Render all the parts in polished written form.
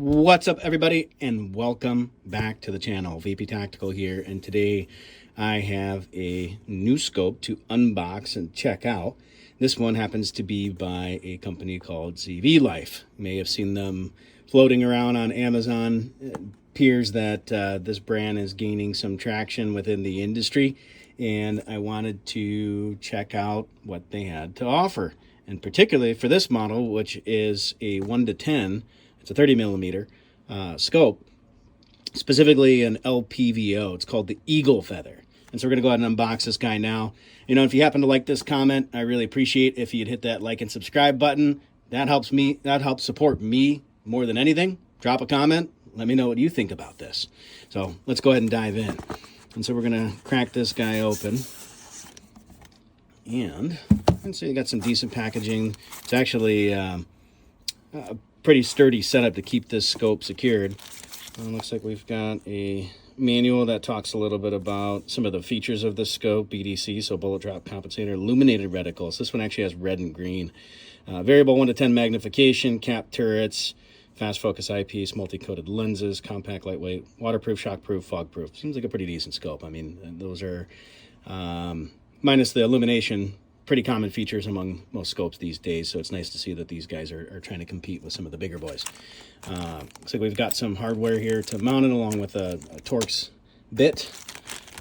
What's up, everybody, and welcome back to the channel. VP Tactical here, and today I have a new scope to unbox and check out. This one happens to be by a company called CVLIFE. You may have seen them floating around on Amazon. It appears that this brand is gaining some traction within the industry, and I wanted to check out what they had to offer. And particularly for this model, which is a 1-10, it's a 30 millimeter scope, specifically an LPVO. It's called the EagleFeather. And so we're going to go ahead and unbox this guy now. You know, if you happen to like this comment, I really appreciate if you'd hit that like and subscribe button. That helps me. That helps support me more than anything. Drop a comment. Let me know what you think about this. So let's go ahead and dive in. And so we're going to crack this guy open. And so you got some decent packaging. It's actually a pretty sturdy setup to keep this scope secured. Looks like we've got a manual that talks a little bit about some of the features of the scope. BDC, so bullet drop compensator, illuminated reticles. This one actually has red and green. Variable 1-10 magnification, cap turrets, fast focus eyepiece, multi-coated lenses, compact, lightweight, waterproof, shockproof, fogproof. Seems like a pretty decent scope. I mean, those are, minus the illumination, pretty common features among most scopes these days, so it's nice to see that these guys are trying to compete with some of the bigger boys. Looks like we've got some hardware here to mount it, along with a Torx bit.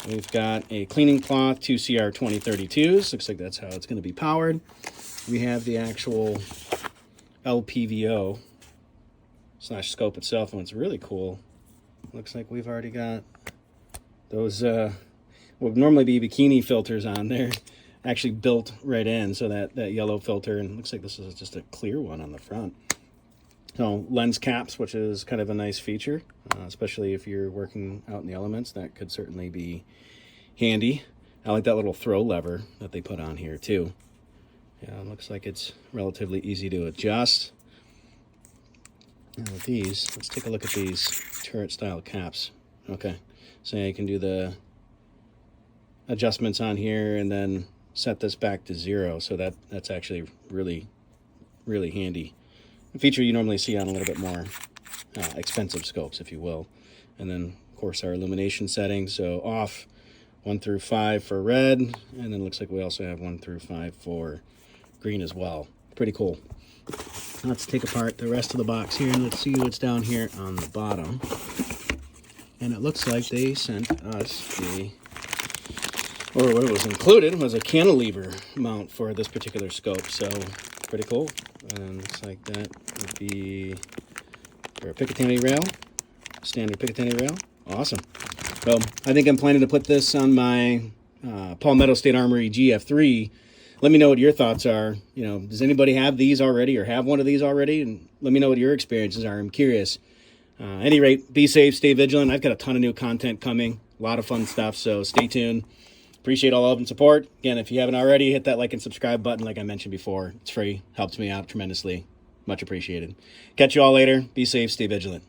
We've got a cleaning cloth, 2 CR2032s. Looks like that's how it's going to be powered. We have the actual LPVO slash scope itself, and it's really cool. Looks like we've already got those what would normally be bikini filters on there actually built right in, so that yellow filter, and looks like this is just a clear one on the front. So lens caps, which is kind of a nice feature, especially if you're working out in the elements. That could certainly be handy. I like that little throw lever that they put on here too. Yeah, it looks like it's relatively easy to adjust. And with these, let's take a look at these turret style caps. Okay, so you can do the adjustments on here and then set this back to 0, so that's actually really handy. A feature you normally see on a little bit more expensive scopes, if you will. And then of course our illumination settings, so off 1 through 5 for red, and then looks like we also have 1 through 5 for green as well. Pretty cool. Let's take apart the rest of the box here, and let's see what's down here on the bottom. And it looks like they sent us or what was included was a cantilever mount for this particular scope, so pretty cool. And looks like that would be for a Picatinny rail, standard Picatinny rail. Awesome. So I think I'm planning to put this on my Palmetto State Armory GF3. Let me know what your thoughts are. You know, does anybody have these already or have one of these already? And let me know what your experiences are. I'm curious. At any rate, be safe, stay vigilant. I've got a ton of new content coming, a lot of fun stuff, so stay tuned. Appreciate all love and support. Again, if you haven't already, hit that like and subscribe button like I mentioned before. It's free. Helps me out tremendously. Much appreciated. Catch you all later. Be safe. Stay vigilant.